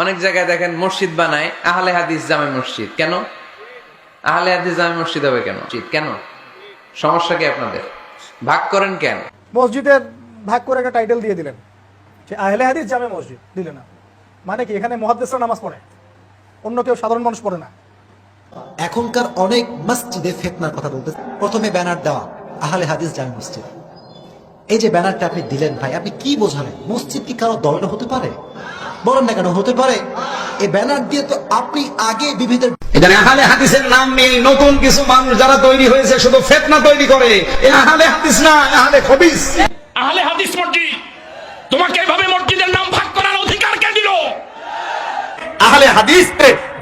অনেক জায়গায় দেখেন মসজিদ বানায় আহলে হাদিস জামে মসজিদ। কেন আহলে হাদিস জামে মসজিদ হবে? কেন সমস্যা কি আপনাদের? ভাগ করেন কেন? মসজিদের ভাগ করে একটা টাইটেল দিয়ে দিলেন যে আহলে হাদিস জামে মসজিদ দিলেন না, মানে কি এখানে মুহাদ্দিসরা নামাজ পড়ে, অন্য কেউ সাধারণ মানুষ পড়ে না? এখনকার অনেক মসজিদে ফিতনার কথা বলতে, প্রথমে ব্যানার দেওয়া আহলে হাদিস জামে মসজিদ। এই যে ব্যানারটা আপনি দিলেন ভাই, আপনি কি বোঝালেন? মসজিদ কি কারো দলটা হতে পারে? বলেন না কেন হতে পারে? এই ব্যানার দিয়ে তো আপনি আগে বিভেদের এখানে আহলে হাদিসের নাম নেই। নতুন কিছু মানুষ যারা তৈরি হয়েছে শুধু ফিতনা তৈরি করে। এ আহলে হাদিস না, আহলে খবিস। আহলে হাদিস মসজিদ, তোমাকে এভাবে মসজিদের নাম ভাগ করার অধিকার কে দিল? আহলে হাদিস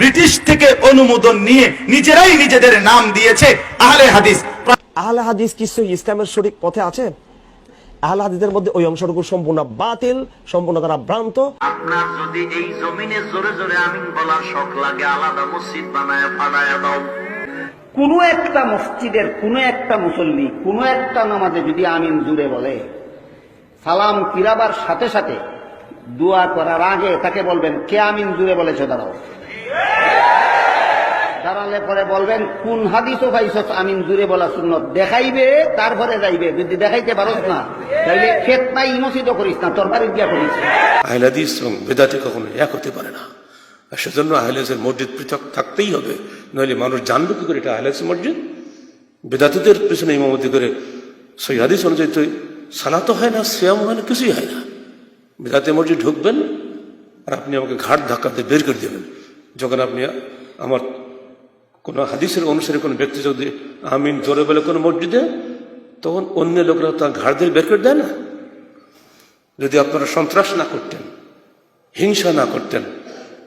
ব্রিটিশ থেকে অনুমোদন নিয়ে নিজেরাই নিজেদের নাম দিয়েছে আহলে হাদিস। আহলে হাদিস কিছু ইসলামের সঠিক পথে আছে? আহলে হাদিসের মধ্যে ওই অংশটুকু সম্পূর্ণ বাতিল, সম্পূর্ণ তারা ভ্রান্ত। আপনার যদি এই জমিনে জোরে জোরে আমিন বলার শখ লাগে, আলাদা মসজিদ বানায় ফাড়ায় দাও। কোন একটা মসজিদের কোন একটা মুসল্লি কোন একটা নামাজে যদি আমিন জুড়ে বলে, সালাম ফিরাবার সাথে সাথে দোয়া করার আগে তাকে বলবেন কে আমিন জুড়ে বলেছে, দাঁড়াও। দাঁড়ালে পরে বলবেন কোন হাদিস ও পাইছস আমিন জুড়ে বলা সুন্নত, দেখাইবে তারপরে যাইবে। যদি দেখাইতে পারস না তাইলে ফিতনা ইমসিদ করিস না, তোর বাড়ি দিয়া করিস। আহলে হাদিস এবং বেদাতে কখনো এক হতে পারে না। আর সেজন্য আহলে হাদিসের মসজিদ পৃথক থাকতেই হবে, নইলে মানুষ জানবে কি করে এটা আহলে হাদিসের মসজিদ। বেদাতিদের পেছনে ইমামতি করে সেই হাদিস অনুযায়ী তো সালাতও হয় না, সিয়াম হয় না, কিছুই হয় না। বেদাতে মসজিদ ঢুকবেন আর আপনি আমাকে ঘাট ধাক্কাতে বের করে দেবেন। যখন আপনি আমার কোনো হাদিসের অনুসারে কোনো ব্যক্তি যদি আমিন জোরে বলে কোনো মসজিদে, তখন অন্য লোকরা তার ঘাড় দিয়ে বের করে দেয় না। যদি আপনারা সন্ত্রাস না করতেন, হিংসা না করতেন,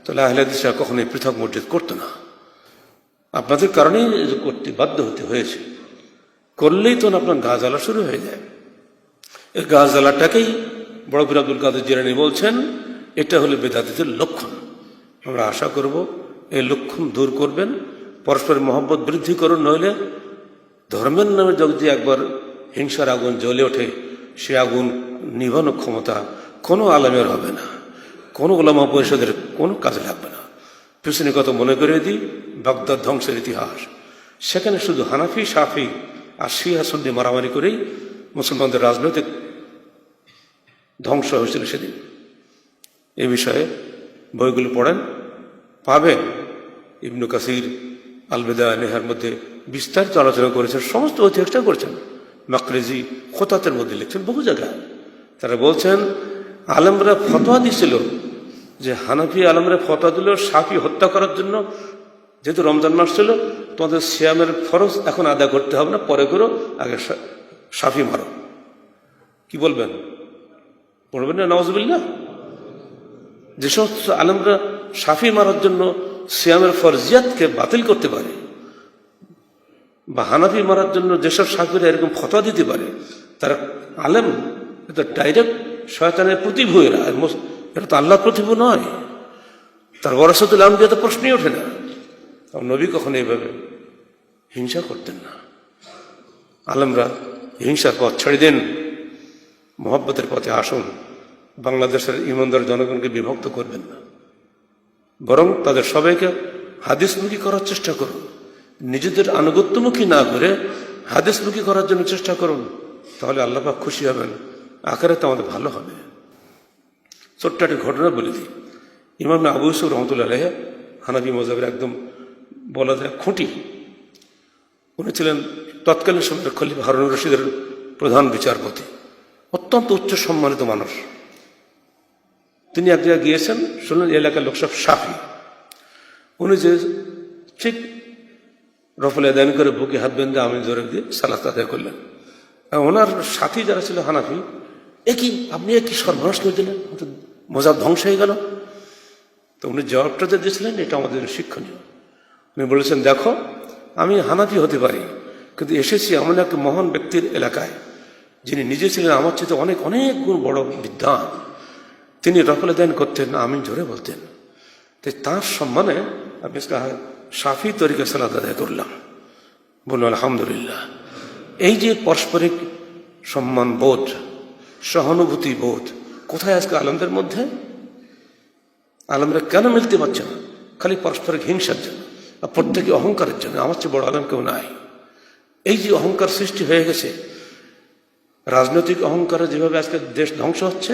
তাহলে আহলে হাদিসরা কখনোই পৃথক মসজিদ করতো না। আপনাদের কারণেই করতে বাধ্য হতে হয়েছে। করলেই তখন আপনার গা জ্বালা শুরু হয়ে যায়। এই গা জ্বালাটাকেই বড় পীর আব্দুল কাদের জিলানী বলছেন এটা হলো বেদাতীদের লক্ষণ। আমরা আশা করব এই লক্ষণ দূর করবেন, পরস্পরের মহব্বত বৃদ্ধি করুন। নইলে ধর্মের নামে যদি একবার হিংসার আগুন জ্বলে ওঠে, সে আগুন নিভানোর ক্ষমতা কোনো আলেমের হবে না, কোনো ওলামা পরিষদের কোনো কাজে লাগবে না। পিছনে কথা মনে করে দিই, বাগদাদ ধ্বংসের ইতিহাস। সেখানে শুধু হানাফি, শাফি আর শিয়া সুন্নি মারামারি করেই মুসলমানদের রাজনৈতিক ধ্বংস হয়েছিল সেদিন। এ বিষয়ে বইগুলো পড়েন, পাবেন। ইবনু কাসির আল বিদায়া নেহার মধ্যে বিস্তারিত আলোচনা করেছেন, সমস্ত ঐতিহাসিকটা করেছেন। মাকরিজি খোতাতের মধ্যে লিখছেন বহু জায়গায়। তারা বলছেন আলেমরা ফতোয়া দিছিল যে হানাফি আলেমরা ফতোয়া দিল শাফি হত্যা করার জন্য, যেহেতু রমজান মাস ছিল, তোমাদের সিয়ামের ফরজ এখন আদায় করতে হবে না, পরে করো, আগে শাফি মারো। কি বলবেন? পড়বেন না নাউজুবিল্লাহ? যে সমস্ত আলেমরা শাফি মারার জন্য সিয়ামের ফরজিয়াতকে বাতিল করতে পারে, বা হানাফি মারার জন্য যেসব শাফিরা এরকম ফতোয়া দিতে পারে, তারা আলেম, এটা ডাইরেক্ট শয়তানের প্রতিভূ। এটা তো আল্লাহর প্রতিভূ নয়। তার ওয়ারাসাতুল আম্বিয়া তো প্রশ্নই ওঠে না। নবী কখনো এইভাবে হিংসা করতেন না। আলেমরা হিংসার পথ ছেড়ে দেন, মহব্বতের পথে আসুন। বাংলাদেশের ইমানদার জনগণকে বিভক্ত করবেন না, বরং তাদের সবাইকে হাদিসমুখী করার চেষ্টা করুন। নিজেদের আনুগত্যমুখী না করে হাদিসমুখী করার জন্য চেষ্টা করুন, তাহলে আল্লাহ পাক খুশি হবেন, আখিরাতে আমাদের ভালো হবে। ছোট্ট একটা ঘটনা বলে দিই। ইমাম আবু ইউসুফ রহমতুল্লাহ আলাইহি হানাফি মাযহাবের একদম বলা যায় খুঁটি। উনি ছিলেন তৎকালীন সময়ের খলিফা হারুনুর রশিদের প্রধান বিচারপতি, অত্যন্ত উচ্চ সম্মানিত মানুষ। তিনি এক জায়গায় গিয়েছেন, শুনলেন এলাকার লোক সব শাফি। উনি যে ঠিক রফল আদায় করে বুকে হাত বেঁধে আমিন জোরে দিয়ে সালাত আদায় করলেন। ওনার সাথী যারা ছিল হানাফি, আপনি একই সর্বনাশ করে দিলেন, মজাব ধ্বংস হয়ে গেল। তো উনি জবাবটা যে দিয়েছিলেন এটা আমাদের শিক্ষণীয়। উনি বলেছেন, দেখো আমি হানাফি হতে পারি, কিন্তু এসেছি এমন এক মহান ব্যক্তির এলাকায় যিনি নিজে ছিলেন আমার চেয়ে অনেক অনেক গুণ বড় বিদ্বান। তিনি রফল আদায় করতেন, আমিন জোরে বলতেন। তাই তাঁর সম্মানে আমি শাফি তরিকা সালাত আদায় করলাম। বলুন আলহামদুলিল্লাহ। এই যে পারস্পরিক সম্মান বোধ, সহানুভূতি বোধ কোথায় আজকে আলেমদের মধ্যে? আলমরা কেন মিলতে পারছে না? খালি পারস্পরিক হিংসার জন্য আর প্রত্যেকে অহংকারের জন্য। আমার চেয়ে বড় আলম কেউ নাই। এই যে অহংকার সৃষ্টি হয়ে গেছে, রাজনৈতিক অহংকারে যেভাবে আজকে দেশ ধ্বংস হচ্ছে,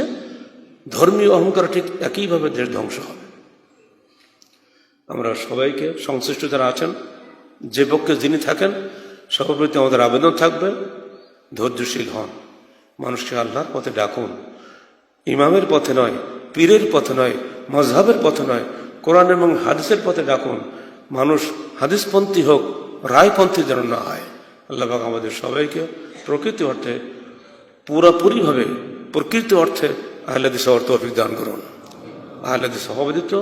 ধর্মীয় অহংকার ঠিক একইভাবে দেশ ধ্বংস হবে। আমরা সবাইকে, সংশ্লিষ্ট যারা আছেন, যে পক্ষে যিনি থাকেন, সবার প্রতি আমাদের আবেদন থাকবে, ধৈর্যশীল হন, মানুষকে আল্লাহর পথে ডাকুন, ইমামের পথে নয়, পীরের পথে নয়, মজহাবের পথে নয়, কোরআন এবং হাদিসের পথে ডাকুন। মানুষ হাদিসপন্থী হোক, রায়পন্থী যেন না হয়। আল্লাহ পাক আমাদের সবাইকে প্রকৃত অর্থে, পুরাপুরিভাবে প্রকৃত অর্থে আহলে হাদিস হওয়ার তৌফিক দান করুন। আহলে হাদিস হওয়া ব্যতীত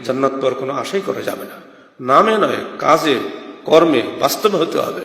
জান্নাত পাওয়ার কোনো আশাই করা যাবে না। নামে নয়, কাজে, কর্মে, বাস্তবে হতে হবে।